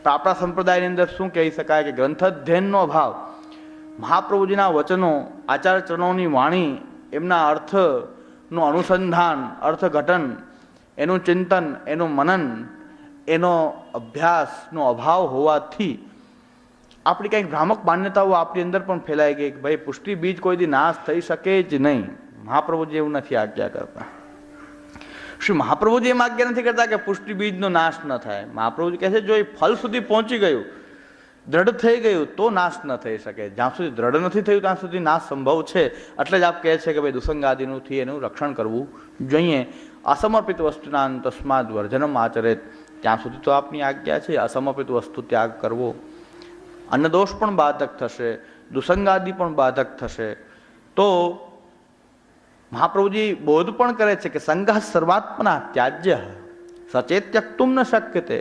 પણ આપણા સંપ્રદાયની અંદર શું કહી શકાય કે ગ્રંથાધ્યયનનો અભાવ, મહાપ્રભુજીના વચનો, આચાર્યચરણોની વાણી, એમના અર્થનું અનુસંધાન, અર્થઘટન, એનું ચિંતન, એનું મનન, એનો અભ્યાસનો અભાવ હોવાથી આપણી કંઈક ભ્રામક માન્યતાઓ આપણી અંદર પણ ફેલાઈ ગઈ કે ભાઈ પુષ્ટિ બીજ કોઈ દી નાશ થઈ શકે જ નહીં. મહાપ્રભુજી એવું નથી આજ્ઞા કરતા. શ્રી મહાપ્રભુજી એમ આજ્ઞા નથી કરતા કે પુષ્ટિ બીજનો નાશ ન થાય. મહાપ્રભુજી કહે છે જો એ ફલ સુધી પહોંચી ગયું, દ્રઢ થઈ ગયું તો નાશ ન થઈ શકે. જ્યાં સુધી દ્રઢ નથી થયું ત્યાં સુધી નાશ સંભવ છે. એટલે જ આપ કહે છે કે ભાઈ દુસંગાદિનુંથી એનું રક્ષણ કરવું જોઈએ. અસમર્પિત વસ્તુના તસ્માદ વર્જનમ આચરે, ત્યાં સુધી તો આપની આજ્ઞા છે. અસમર્પિત વસ્તુ ત્યાગ કરવો. અન્નદોષ પણ બાધક થશે, દુસંગાદિ પણ બાધક થશે. તો મહાપ્રભુજી બોધ પણ કરે છે કે સંઘ સર્વાત્મના ત્યાજ્ય સચેત ત્યક્તુમ ન શક્યતે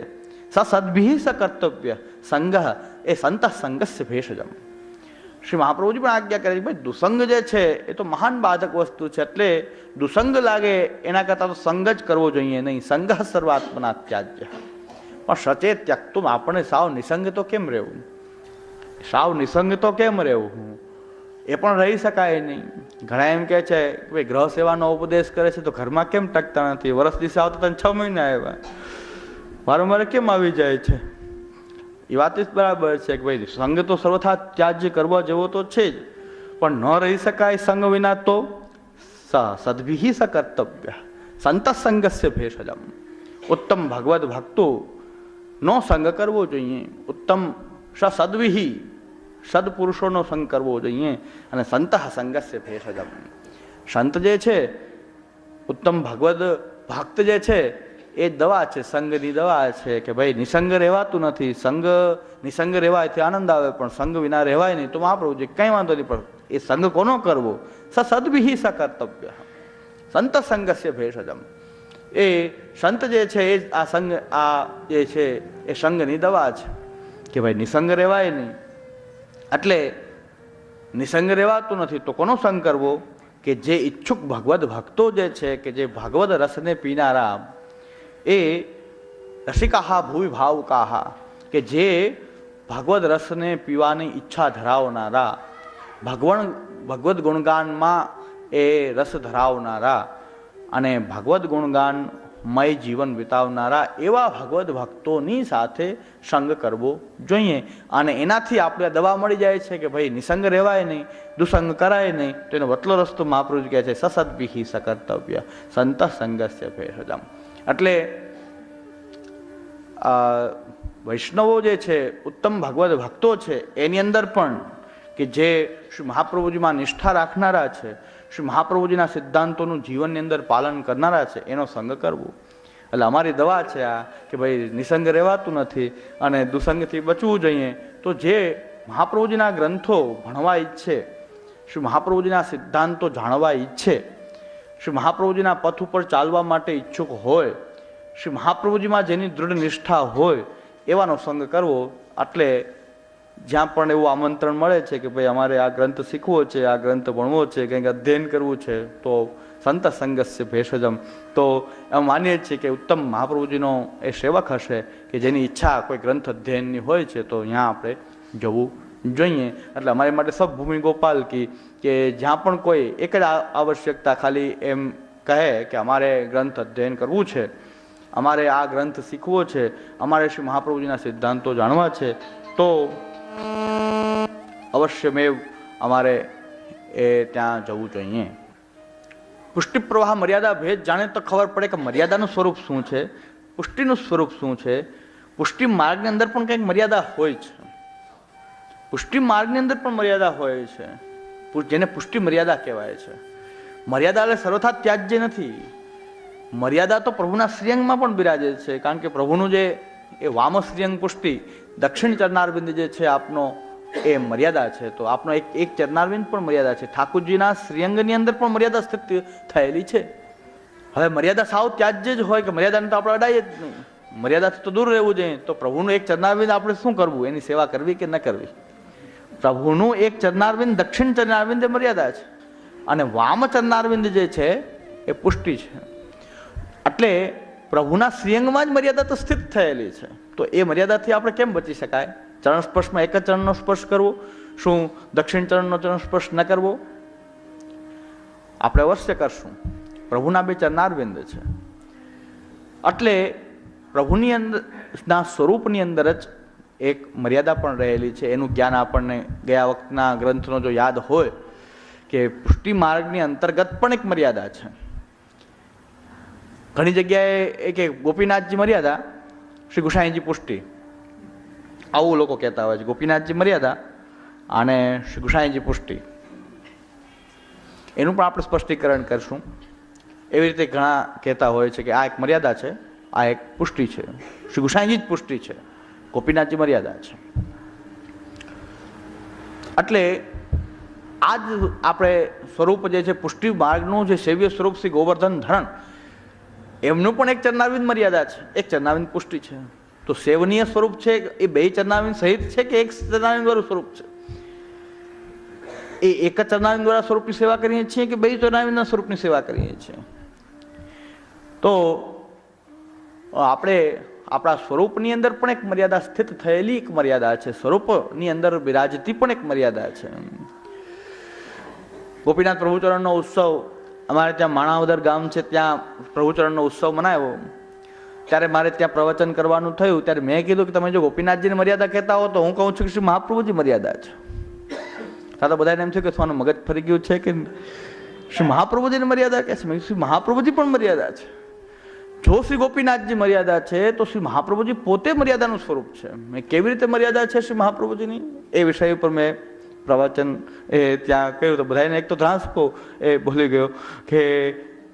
સદભિ સ કર્તવ્ય સંઘ એ સંત સંઘસ્ય ભેષજમ. શ્રી મહાપ્રભુજી પણ આજ્ઞા કરે છે ભાઈ દુસંગ જે છે એ તો મહાન બાધક વસ્તુ છે. એટલે દુસંગ લાગે એના કરતાં તો સંગ જ કરવો જોઈએ નહીં. સંઘ સર્વાત્મના ત્યાજ્ય. પણ સચેત ત્યક્તુમ, આપણે સાવ નિસંગ તો કેમ રહેવું? સાવ નિસંગ તો કેમ રહેવું? એ પણ રહી શકાય નહીં. ઘણા એમ કહે છે કે ભાઈ ગ્રહ સેવાનો ઉપદેશ કરે છે તો ઘરમાં કેમ ટકતા નથી? વર્ષ દિવસે આવતા તને 6 મહિના આવ્યા, વારંવાર કેમ આવી જાય છે? એ વાત જ બરાબર છે કે ભાઈ સંગ તો સર્વથા ત્યાજ્ય કરવા જેવો તો છે જ, પણ ન રહી શકાય સંગ વિના તો સદભિ સ કર્તવ્ય સંત સંગસ્ય ભેષજમ. ઉત્તમ ભગવદ ભક્તો નો સંગ કરવો જોઈએ. ઉત્તમ સદવિહિ સદપુરુષોનો સંગ કરવો જોઈએ. અને સંત સંગસ્ય ભેષજમ, સંત જે છે, ઉત્તમ ભગવદ ભક્ત જે છે એ દવા છે, સંગની દવા છે. કે ભાઈ નિસંગ રહેવાતું નથી. નિસંગ રહેવાયથી આનંદ આવે, પણ સંગ વિના રહેવાય નહીં. તો મહાપ્રભુજી કંઈ વાંધો નહીં, પણ એ સંગ કોનો કરવો? સદવિહિ સ કર્તવ્ય સંત સંગસ્ય ભેષજમ. એ સંત જે છે એ આ સંગ, આ જે છે એ સંગની દવા છે. કે ભાઈ નિસંગ રહેવાય નહીં, એટલે નિસંગ રહેવાતું નથી તો કોનો સંગ કરવો? કે જે ઈચ્છુક ભગવદ ભક્તો જે છે, કે જે ભગવદ રસને પીનારા, એ રસિકાહા ભૂવિ ભાવુકાહા, કે જે ભગવદ રસને પીવાની ઈચ્છા ધરાવનારા, ભગવદ ગુણગાનમાં એ રસ ધરાવનારા અને ભગવદ ગુણગાનમય જીવન વિતાવનારા એવા ભગવદ ભક્તોની સાથે સંગ કરવો જોઈએ. અને એનાથી આપણે દવા મળી જાય છે કે ભાઈ નિસંગ રહેવાય નહીં, દુસંગ કરાય નહીં. તો એનો વતલો રસ્તો મહાપ્રભુજી કહે છે સસદભિ સ કર્તવ્ય સંત સંગસ્ય ભેષજમ. એટલે વૈષ્ણવો જે છે, ઉત્તમ ભગવદ ભક્તો છે, એની અંદર પણ કે જે શ્રી મહાપ્રભુજીમાં નિષ્ઠા રાખનારા છે, શ્રી મહાપ્રભુજીના સિદ્ધાંતોનું જીવનની અંદર પાલન કરનારા છે, એનો સંગ કરવો. એટલે અમારી દવા છે આ કે ભાઈ નિસંગ રહેવાતું નથી અને દુસંગથી બચવું જોઈએ. તો જે મહાપ્રભુજીના ગ્રંથો ભણવા ઈચ્છે, શ્રી મહાપ્રભુજીના સિદ્ધાંતો જાણવા ઈચ્છે, શ્રી મહાપ્રભુજીના પથ ઉપર ચાલવા માટે ઈચ્છુક હોય, શ્રી મહાપ્રભુજીમાં જેની દૃઢ નિષ્ઠા હોય એવાનો સંગ કરવો. એટલે જ્યાં પણ એવું આમંત્રણ મળે છે કે ભાઈ અમારે આ ગ્રંથ શીખવો છે, આ ગ્રંથ ભણવો છે, કંઈક અધ્યયન કરવું છે, તો સંત સંગસ્ય ભેષજમ. તો એમ માનીએ છીએ કે ઉત્તમ મહાપ્રભુજીનો એ સેવક હશે કે જેની ઈચ્છા કોઈ ગ્રંથ અધ્યયનની હોય છે તો ત્યાં આપણે જવું જોઈએ. એટલે અમારી માટે સબ ભૂમિ ગોપાલ કી, કે જ્યાં પણ કોઈ એક જ આવશ્યકતા ખાલી એમ કહે કે અમારે ગ્રંથ અધ્યયન કરવું છે, અમારે આ ગ્રંથ શીખવો છે, અમારે શ્રી મહાપ્રભુજીના સિદ્ધાંતો જાણવા છે, તો અવશ્ય મેં અમારે એ ત્યાં જવું જોઈએ. પુષ્ટિ પ્રવાહ મર્યાદા ભેદ જાણે તો ખબર પડે કે મર્યાદાનું સ્વરૂપ શું છે, પુષ્ટિનું સ્વરૂપ શું છે. પુષ્ટિ માર્ગની અંદર પણ કંઈક મર્યાદા હોય છે. પુષ્ટિ માર્ગની અંદર પણ મર્યાદા હોય છે, જેને પુષ્ટિ મર્યાદા કહેવાય છે. મર્યાદા એટલે સર્વથા ત્યાજ્ય નથી. મર્યાદા તો પ્રભુના શ્રીઅંગમાં પણ બિરાજે છે. કારણ કે પ્રભુનું જે એ વામ શ્રીઅંગ પુષ્ટિ, દક્ષિણ ચરનારવિંદ જે છે આપનો, એ મર્યાદા છે. તો આપનો એક ચરનારવિંદ પણ મર્યાદા છે. ઠાકુરજીના શ્રીઅંગની અંદર પણ મર્યાદા સ્થિત થયેલી છે. હવે મર્યાદા સાવ ત્યાજ્ય જ હોય કે મર્યાદાને તો આપણે અડાઈએ જ નહીં, મર્યાદાથી તો દૂર રહેવું જોઈએ. તો પ્રભુનું એક ચરનારવિંદ આપણે શું કરવું? એની સેવા કરવી કે ન કરવી? પ્રભુનું એક ચરનારવિંદ, દક્ષિણ ચરનારવિંદ એ મર્યાદા છે, અને વામ ચરનારવિંદ જે છે એ પુષ્ટિ છે. એટલે પ્રભુના શ્રીઅંગમાં જ મર્યાદા તો સ્થિત થયેલી છે, તો એ મર્યાદાથી આપણે કેમ બચી શકાય? ચરણ સ્પર્શમાં એક જ ચરણનો સ્પર્શ કરવો, શું દક્ષિણ ચરણનો ચરણ સ્પર્શ ન કરવો? આપણે અવશ્ય કરશું. પ્રભુના બે ચરણારવિંદ છે, એટલે પ્રભુની અંદર ના સ્વરૂપની અંદર જ એક મર્યાદા પણ રહેલી છે. એનું જ્ઞાન આપણને ગયા વખતના ગ્રંથનો જો યાદ હોય કે પુષ્ટિ માર્ગની અંતર્ગત પણ એક મર્યાદા છે. ઘણી જગ્યાએ એક ગોપીનાથજી મર્યાદા, શ્રી ગુસાઈજી પુષ્ટિ, આવું લોકો કહેતા હોય છે. ગોપીનાથજી મર્યાદા અને શ્રી ગુસાઈજી પુષ્ટિ, એનું પણ આપણે સ્પષ્ટીકરણ કરશું. એવી રીતે ઘણા કહેતા હોય છે કે આ એક મર્યાદા છે, આ એક પુષ્ટિ છે. શ્રી ગુસાઈજી જ પુષ્ટિ છે, ગોપીનાથજી મર્યાદા છે. એટલે આ જ આપણે સ્વરૂપ જે છે પુષ્ટિ માર્ગનું જે સેવ્ય સ્વરૂપ શ્રી ગોવર્ધન ધરણ, એમનું પણ એક ચરણારવિંદ મર્યાદા છે, એક ચરણારવિંદ પુષ્ટિ છે. તો સેવનીય સ્વરૂપ છે એ બે ચરણારવિંદ સહિત છે કે એક ચરણારવિંદ વાળું સ્વરૂપ છે? એ એક જ ચરણારવિંદ દ્વારા સ્વરૂપની સેવા કરીએ છીએ કે બે ચરણારવિંદના સ્વરૂપની સેવા કરીએ છીએ? તો આપણે આપણા સ્વરૂપની અંદર પણ એક મર્યાદા સ્થિત થયેલી એક મર્યાદા છે, સ્વરૂપની અંદર બિરાજતી પણ એક મર્યાદા છે. ગોપીનાથ પ્રભુચરણનો ઉત્સવ અમારે ત્યાં માણાવદર ગામ છે, ત્યાં પ્રભુચરણનો ઉત્સવ મનાવ્યો. ત્યારે મારે ત્યાં પ્રવચન કરવાનું થયું, ત્યારે મેં કીધું કે તમે જો ગોપીનાથજીની મર્યાદા કહેતા હો તો હું કહું છું કે શ્રી મહાપ્રભુજી મર્યાદા છે. તો બધાને એમ છે કે તમારું મગજ ફરી ગયું છે કે શ્રી મહાપ્રભુજીની મર્યાદા કહે છે. મેં શ્રી મહાપ્રભુજી પણ મર્યાદા છે. જો શ્રી ગોપીનાથજી મર્યાદા છે તો શ્રી મહાપ્રભુજી પોતે મર્યાદાનું સ્વરૂપ છે. મેં કેવી રીતે મર્યાદા છે શ્રી મહાપ્રભુજીની એ વિષય ઉપર મેં પ્રવચન ત્યાં કહ્યું. તો બધાને એક તો ધ્રાસકો એ ભૂલી ગયો કે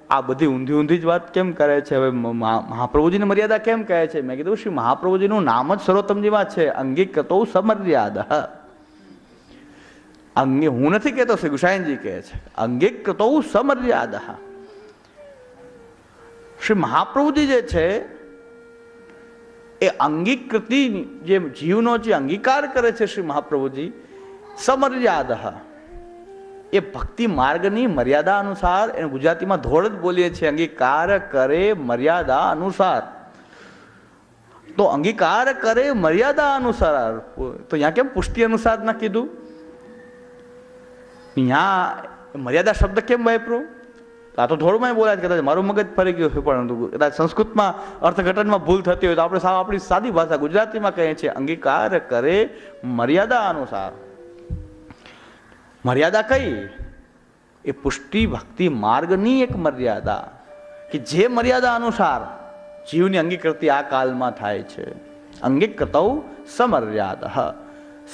આ બધી ઊંધી ઊંધી જ વાત કેમ કરે છે, હવે મહાપ્રભુજીની મર્યાદા કેમ કહે છે? મેં કીધું શ્રી મહાપ્રભુજીનું નામ જ સર્વોત્તમજીમાં છે, અંગીકૃતો સમર્યાદા. અંગે હું નથી કહેતો, શ્રી ગુસાઈજી કહે છે અંગીકૃતો સમર્યાદા. શ્રી મહાપ્રભુજી જે છે એ અંગીકૃતિ જે જીવનો જે અંગીકાર કરે છે શ્રી મહાપ્રભુજી સમર્યાદા, એ ભક્તિ માર્ગની મર્યાદા અનુસાર, એને ગુજરાતીમાં ધોળ જ બોલીએ છીએ, અંગીકાર કરે મર્યાદા અનુસાર. તો અંગીકાર કરે મર્યાદા અનુસાર, તો અહીંયા કેમ પુષ્ટિ અનુસાર ના કીધું? અહીંયા મર્યાદા શબ્દ કેમ વાપરો? આ તો ધોળમાં બોલાય, કદાચ મારું મગજ ફરી ગયું છે, પરંતુ કદાચ સંસ્કૃતમાં અર્થઘટનમાં ભૂલ થતી હોય તો આપણે આપણી સાદી ભાષા ગુજરાતીમાં કહીએ છીએ અંગીકાર કરે મર્યાદા અનુસાર. મર્યાદા કઈ? એ પુષ્ટિ ભક્તિ માર્ગની એક મર્યાદા કે જે મર્યાદા અનુસાર જીવની અંગીકૃતિ આ કાલમાં થાય છે. અંગીકૃતૌ સમર્યાદા.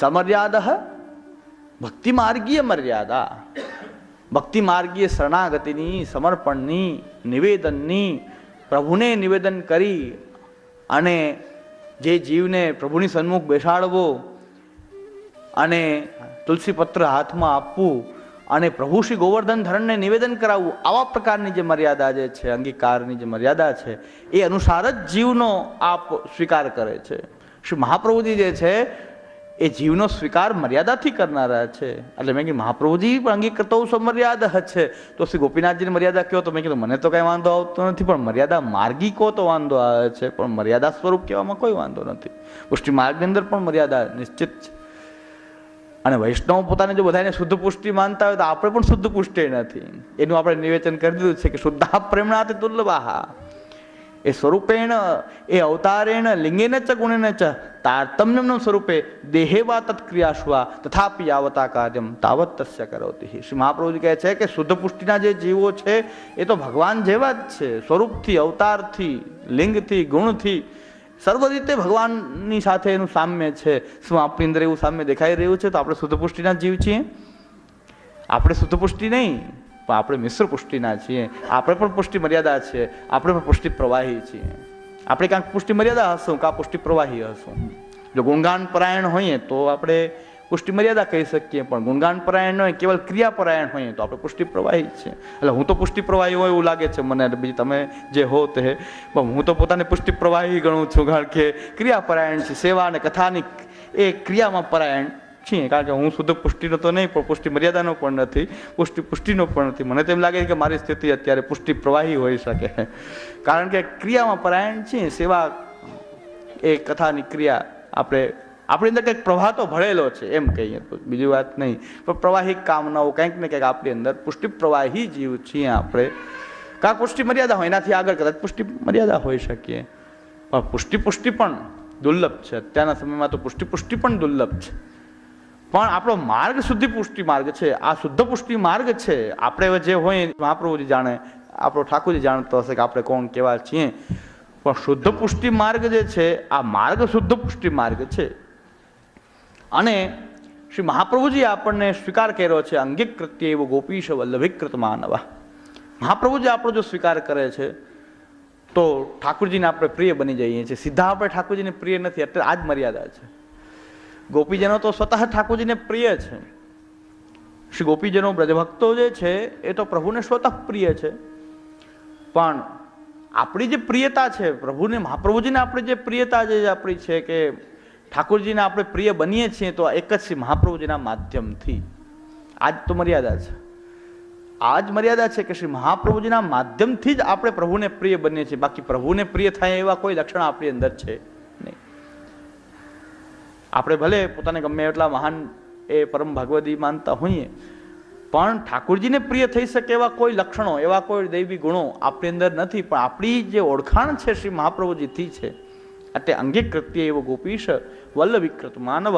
સમર્યાદા ભક્તિ માર્ગીય મર્યાદા, ભક્તિ માર્ગીય શરણાગતિની, સમર્પણની, નિવેદનની, પ્રભુને નિવેદન કરી અને જે જીવને પ્રભુની સન્મુખ બેસાડવો અને તુલસી પત્ર હાથમાં આપવું અને પ્રભુ શ્રી ગોવર્ધન ધરણને નિવેદન કરાવવું, આવા પ્રકારની જે મર્યાદા જે છે, અંગીકારની જે મર્યાદા છે, એ અનુસાર જ જીવનો આપ સ્વીકાર કરે છે. શ્રી મહાપ્રભુજી જે છે એ જીવનો સ્વીકાર મર્યાદાથી કરનારા છે. એટલે મેં કીધું મહાપ્રભુજી પણ અંગીકૃતો સમર્યાદા છે, તો શ્રી ગોપીનાથજીની મર્યાદા કહો તો મેં કીધું મને તો કઈ વાંધો આવતો નથી, પણ મર્યાદા માર્ગી કહો તો વાંધો આવે છે, પણ મર્યાદા સ્વરૂપ કહેવામાં કોઈ વાંધો નથી. પુષ્ટિ માર્ગની અંદર પણ મર્યાદા નિશ્ચિત છે. અને વૈષ્ણવ પોતાને જો બધાને શુદ્ધ પુષ્ટિ માનતા હોય તો આપણે પણ શુદ્ધ પુષ્ટિ નથી. એનું આપણે નિવેચન કરી દીધું છે કે શુદ્ધા પ્રેમણાથી દુર્લભા. એ સ્વરૂપેણ, એ અવતારેણ, લિંગેન ચ ગુણેન ચ તારતમ્યમ સ્વરૂપે દેહે વા તત્ક્રિયાશ્વા તથાપિ યાવતા કાર્યમ તાવત તસ્ય કરોતિ. શ્રી મહાપ્રભુજી કહે છે કે શુદ્ધ પુષ્ટિના જે જીવો છે એ તો ભગવાન જેવા જ છે, સ્વરૂપથી, અવતારથી, લિંગથી, ગુણથી, સર્વ રીતે ભગવાનની સાથે એનું સામ્ય છે. શું આપણી અંદર એવું સામ્ય દેખાઈ રહ્યું છે? તો આપણે શુદ્ધ પુષ્ટિના જીવ છીએ? આપણે શુદ્ધ પુષ્ટિ નહીં, પણ આપણે મિશ્ર પુષ્ટિના છીએ. આપણે પણ પુષ્ટિ મર્યાદા છે, આપણે પણ પુષ્ટિ પ્રવાહી છીએ. આપણે કાંઈક પુષ્ટિ મર્યાદા હશું, કાં પુષ્ટિ પ્રવાહી હશું. જો ગુણગાન પરાયણ હોઈએ તો આપણે પુષ્ટિ મર્યાદા કહી શકીએ, પણ ગુણગાન પરાયણ હોય, કેવલ ક્રિયા પરાયણ હોઈએ તો આપણે પુષ્ટિ પ્રવાહી છે. એટલે હું તો પુષ્ટિ પ્રવાહી હોય એવું લાગે છે મને, બીજું તમે જે હો તે, પણ હું તો પોતાને પુષ્ટિ પ્રવાહી ગણું છું, કારણ કે ક્રિયા પરાયણ છે. સેવા અને કથાની એ ક્રિયામાં પરાયણ છીએ, કારણ કે હું શુદ્ધ પુષ્ટિનો તો નહીં, પણ પુષ્ટિ મર્યાદાનો પણ નથી, પુષ્ટિનો પણ નથી. મને તો એમ લાગે કે મારી સ્થિતિ અત્યારે પુષ્ટિ પ્રવાહી હોઈ શકે, કારણ કે ક્રિયામાં પરાયણ છીએ. સેવા એ કથાની ક્રિયા આપણી અંદર કંઈક પ્રવાહ તો ભળેલો છે એમ કહીએ તો, બીજી વાત નહીં, પણ પ્રવાહી કામનાઓ કંઈક ને કંઈક આપણી અંદર પુષ્ટિ પ્રવાહી જીવ છીએ આપણે. કાં પુષ્ટિ મર્યાદા હોય, એનાથી આગળ કદાચ પુષ્ટિ મર્યાદા હોઈ શકીએ, પણ પુષ્ટિ પણ દુર્લભ છે. અત્યારના સમયમાં તો પુષ્ટિ પણ દુર્લભ છે. પણ આપણો માર્ગ શુદ્ધિ પુષ્ટિ માર્ગ છે, આ શુદ્ધ પુષ્ટિ માર્ગ છે. આપણે જે હોય મહાપ્રભુજી જાણે, આપણો ઠાકોરજી જાણતો હશે કે આપણે કોણ કેવા છીએ, પણ શુદ્ધ પુષ્ટિ માર્ગ જે છે આ માર્ગ શુદ્ધ પુષ્ટિ માર્ગ છે. અને શ્રી મહાપ્રભુજી આપણને સ્વીકાર કર્યો છે, અંગીકૃત્ય એવો ગોપીશ વલ્લભીકૃત માનવા. મહાપ્રભુજી આપણો જો સ્વીકાર કરે છે તો ઠાકોરજીને આપણે પ્રિય બની જઈએ છીએ. સીધા આપણે ઠાકોરજીને પ્રિય નથી, એટલે આ જ મર્યાદા છે. ગોપીજનો તો સ્વતઃ ઠાકોરજીને પ્રિય છે. શ્રી ગોપીજનો બ્રજભક્તો જે છે એ તો પ્રભુને સ્વતઃ પ્રિય છે, પણ આપણી જે પ્રિયતા છે પ્રભુને, મહાપ્રભુજીને આપણી જે પ્રિયતા જે આપણી છે કે ઠાકોરજીને આપણે પ્રિય બનીએ છીએ, તો એક જ શ્રી મહાપ્રભુજીના માધ્યમથી. આ જ તો મર્યાદા છે, આ જ મર્યાદા છે કે શ્રી મહાપ્રભુજીના માધ્યમથી જ આપણે પ્રભુને પ્રિય બનીએ છીએ. બાકી પ્રભુને પ્રિય થાય એવા કોઈ લક્ષણ આપણી અંદર છે નહીં. આપણે ભલે પોતાને ગમે એટલા મહાન એ પરમ ભગવદી માનતા હોઈએ, પણ ઠાકોરજીને પ્રિય થઈ શકે એવા કોઈ લક્ષણો, એવા કોઈ દૈવી ગુણો આપણી અંદર નથી. પણ આપણી જે ઓળખાણ છે શ્રી મહાપ્રભુજીથી છે, એટલે અંગીકૃત્ય એવો ગોપીશ વલ્લભીકૃત માનવ.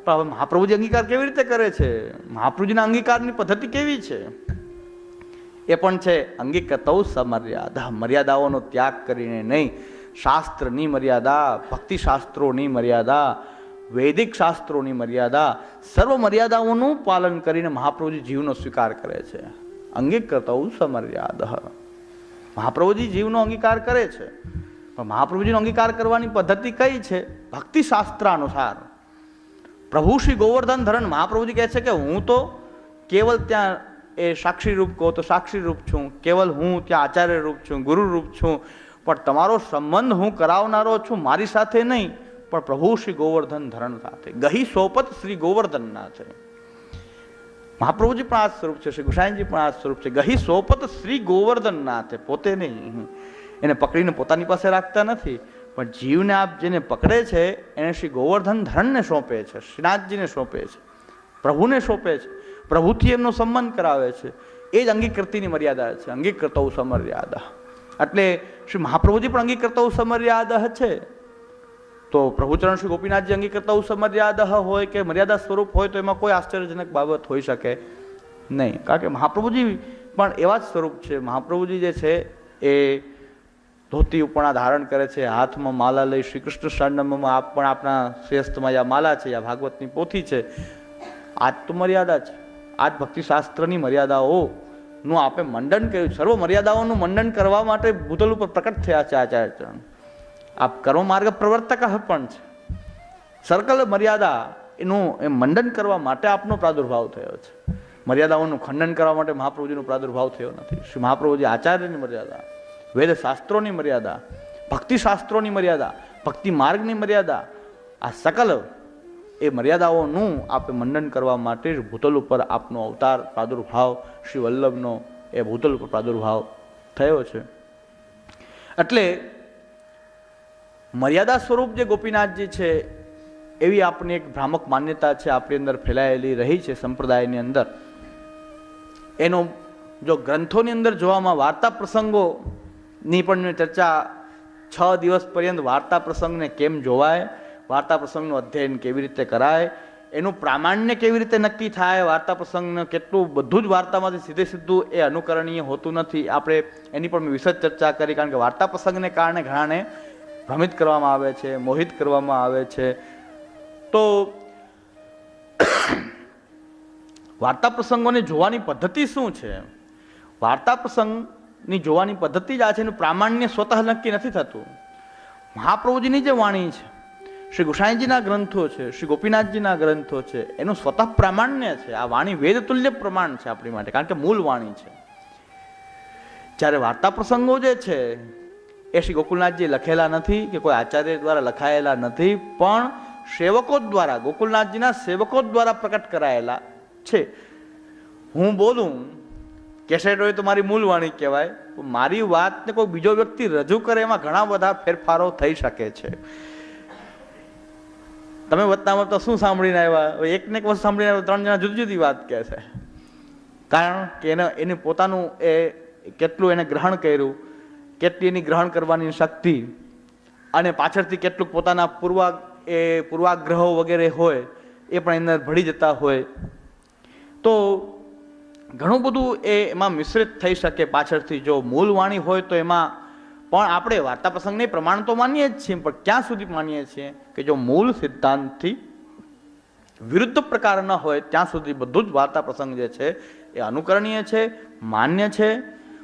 પણ હવે મહાપ્રભુજી અંગીકાર કેવી રીતે કરે છે, મહાપ્રભુજીના અંગીકારની પદ્ધતિ કેવી છે, એ પણ છે અંગીકૃતૌ સમર્યાદા. મર્યાદાઓનો ત્યાગ કરીને નહીં, શાસ્ત્રની મર્યાદા, ભક્તિ શાસ્ત્રોની મર્યાદા, વૈદિક શાસ્ત્રોની મર્યાદા, સર્વ મર્યાદાઓનું પાલન કરીને મહાપ્રભુજી જીવનો સ્વીકાર કરે છે. અંગીકૃતૌ સમર્યાદા. મહાપ્રભુજી જીવનો અંગીકાર કરે છે, પણ મહાપ્રભુજીનો અંગીકાર કરવાની પદ્ધતિ કઈ છે? ભક્તિ શાસ્ત્ર અનુસાર. પ્રભુ શ્રી ગોવર્ધન ધરણ મહાપ્રભુજી કહે છે કે હું તો કેવલ ત્યાં એ સાક્ષી રૂપ કહો તો સાક્ષી રૂપ છું, કેવલ હું ત્યાં આચાર્ય રૂપ છું, ગુરુ રૂપ છું, પણ તમારો સંબંધ હું કરાવનારો છું મારી સાથે નહીં, પણ પ્રભુ શ્રી ગોવર્ધન ધરણ સાથે. ગહી સોપત શ્રી ગોવર્ધનના છે. મહાપ્રભુજી પણ આ સ્વરૂપ છે, શ્રી ગુસાઈજી પણ આ સ્વરૂપ છે. ગહી સોપત શ્રી ગોવર્ધનના છે. પોતે નહીં, એને પકડીને પોતાની પાસે રાખતા નથી, પણ જીવને આપ જેને પકડે છે એને શ્રી ગોવર્ધન ધરણને સોંપે છે, શ્રીનાથજીને સોંપે છે, પ્રભુને સોંપે છે, પ્રભુથી એમનો સંબંધ કરાવે છે. એ જ અંગીકૃતિની મર્યાદા છે, અંગીકૃતૌ સમર્યાદા. એટલે શ્રી મહાપ્રભુજી પણ અંગીકૃતૌ સમર્યાદા છે, તો પ્રભુચરણ શ્રી ગોપીનાથજી અંગીકૃતૌ સમર્યાદા હોય કે મર્યાદા સ્વરૂપ હોય તો એમાં કોઈ આશ્ચર્યજનક બાબત હોઈ શકે નહીં. કારણ કે મહાપ્રભુજી પણ એવા જ સ્વરૂપ છે. મહાપ્રભુજી જે છે એ ધોતી ઉપણા ધારણ કરે છે, હાથમાં માલા લઈ શ્રી કૃષ્ણ શરણમમાં પણ આપણા શ્રેષ્ઠમાં આ માલા છે, આ ભાગવતની પોથી છે. આ જ તો મર્યાદા છે, આ જ ભક્તિશાસ્ત્રની મર્યાદાઓનું આપણે મંડન કર્યું. સર્વ મર્યાદાઓનું મંડન કરવા માટે ભૂતલ ઉપર પ્રકટ થયા છે આચાર્ય ચરણ. આ કર્મ માર્ગ પ્રવર્તક પણ છે. સર્કલ મર્યાદા એનું એ મંડન કરવા માટે આપનો પ્રાદુર્ભાવ થયો છે. મર્યાદાઓનું ખંડન કરવા માટે મહાપ્રભુજીનો પ્રાદુર્ભાવ થયો નથી. શ્રી મહાપ્રભુજી આચાર્યની મર્યાદા, વેદ શાસ્ત્રોની મર્યાદા, ભક્તિ શાસ્ત્રોની મર્યાદા, ભક્તિ માર્ગની મર્યાદા, આ સકલ એ મર્યાદાઓનું આપણે મંડન કરવા માટે ભૂતલ ઉપર આપનો અવતાર પ્રાદુર્ભાવ શ્રી વલ્લભનો એ ભૂતલ ઉપર પ્રાદુર્ભાવ થયો છે. એટલે મર્યાદા સ્વરૂપ જે ગોપીનાથજી છે એવી આપણી એક ભ્રામક માન્યતા છે, આપણી અંદર ફેલાયેલી રહી છે સંપ્રદાયની અંદર. એનો જો ગ્રંથોની અંદર જોવામાં વાર્તા પ્રસંગોની પણ ચર્ચા, 6 દિવસ પર્યંત વાર્તા પ્રસંગને કેમ જોવાય, વાર્તા પ્રસંગનું અધ્યયન કેવી રીતે કરાય, એનું પ્રામાણ્ય કેવી રીતે નક્કી થાય, વાર્તા પ્રસંગને કેટલું બધું જ વાર્તામાંથી સીધું એ અનુકરણીય હોતું નથી. આપણે એની પણ વિશદ ચર્ચા કરી, કારણ કે વાર્તા પ્રસંગને કારણે ઘણાને ભ્રમિત કરવામાં આવે છે, મોહિત કરવામાં આવે છે. તો વાર્તા પ્રસંગોને જોવાની પદ્ધતિ શું છે? વાર્તા પ્રસંગની જોવાની પદ્ધતિ જ આ છે, એનું પ્રામાણ્ય સ્વતઃ નક્કી નથી થતું. મહાપ્રભુજીની જે વાણી છે, શ્રી ગુસાઈજીના ગ્રંથો છે, શ્રી ગોપીનાથજીના ગ્રંથો છે, એનું સ્વતઃ પ્રામાણ્ય છે. આ વાણી વેદ તુલ્ય પ્રમાણ છે આપણી માટે, કારણ કે મૂળ વાણી છે. જ્યારે વાર્તા પ્રસંગો જે છે એ શ્રી ગોકુલનાથજી લખેલા નથી કે કોઈ આચાર્ય દ્વારા લખાયેલા નથી, પણ સેવકો દ્વારા, ગોકુલનાથજીના સેવકો દ્વારા પ્રકટ કરાયેલા છે. હું બોલું કેસેટ હોય તો મારી મૂળ વાણી કહેવાય, મારી વાતને કોઈ બીજો વ્યક્તિ રજૂ કરે એમાં ઘણા બધા ફેરફારો થઈ શકે છે. તમે વતનામાં તો શું સાંભળીને આવ્યા, એકને એક વસ્તુ સાંભળીને આવ્યા, 3 જણા જુદી જુદી વાત કહે છે. કારણ કે એને પોતાનું એ કેટલું એને ગ્રહણ કર્યું, કેટલી એની ગ્રહણ કરવાની શક્તિ, અને પાછળથી કેટલું પોતાના પૂર્વાગ્રહો વગેરે હોય એ પણ અંદર ભળી જતા હોય, તો ઘણું બધું એમાં મિશ્રિત થઈ શકે પાછળથી. જો મૂળ વાણી હોય તો એમાં પણ આપણે વાર્તા પ્રસંગને પ્રમાણ તો માનીએ જ છીએ, પણ ક્યાં સુધી માનીએ છીએ કે જો મૂળ સિદ્ધાંતથી વિરુદ્ધ પ્રકાર ન હોય ત્યાં સુધી બધું જ વાર્તા પ્રસંગ જે છે એ અનુકરણીય છે, માન્ય છે.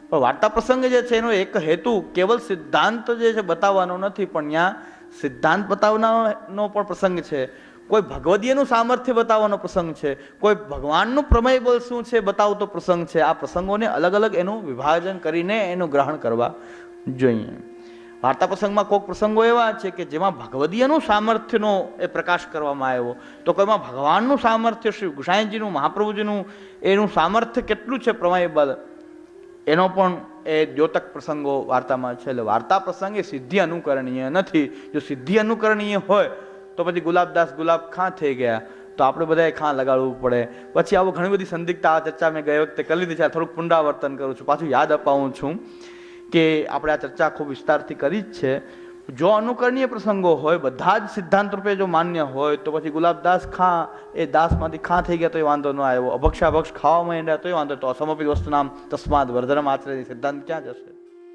પણ વાર્તા પ્રસંગ જે છે એનો એક હેતુ કેવલ સિદ્ધાંત જે છે બતાવવાનો નથી, પણ ત્યાં સિદ્ધાંત બતાવવાનો પણ પ્રસંગ છે, કોઈ ભગવદીયનું સામર્થ્ય બતાવવાનો પ્રસંગ છે, કોઈ ભગવાનનું પ્રમેય બળ શું છે બતાવતો પ્રસંગ છે. આ પ્રસંગોને અલગ અલગ એનું વિભાજન કરીને એનું ગ્રહણ કરવા જોઈએ. વાર્તા પ્રસંગમાં કોઈક પ્રસંગો એવા છે કે જેમાં ભગવદીયનું સામર્થ્યનો એ પ્રકાશ કરવામાં આવ્યો, તો કોઈમાં ભગવાનનું સામર્થ્ય, શ્રી ગુસાઈજીનું, મહાપ્રભુજીનું એનું સામર્થ્ય કેટલું છે પ્રમેય બળ, એનો પણ એ દ્યોતક પ્રસંગો વાર્તામાં છે. એટલે વાર્તા પ્રસંગ એ સિદ્ધિ અનુકરણીય નથી. જો સિદ્ધિ અનુકરણીય હોય તો પછી ગુલાબદાસ ગુલાબ ખાં થઈ ગયા, તો આપણે બધાએ ખાં લગાડવું પડે. પછી આવું ઘણી બધી સંદિગ્ધતા ચર્ચા મેં ગઈ વખતે કરી લીધી છે, થોડુંક પુનરાવર્તન કરું છું, પાછું યાદ અપાવું છું કે આપણે આ ચર્ચા ખૂબ વિસ્તારથી કરી જ છે. જો અનુકરણીય પ્રસંગો હોય, બધા જ સિદ્ધાંત રૂપે જો માન્ય હોય, તો પછી ગુલાબદાસ ખાં એ દાસમાંથી ખાં થઈ ગયા તો એ વાંધો ન આવ્યો, અભક્ષાભક્ષ ખાવા માંડ્યા તો એ વાંધો, તો અસમપિત વસ્તુ નામ તસ્માદ વર્ધનમ આચરે સિદ્ધાંત ક્યાં જશે?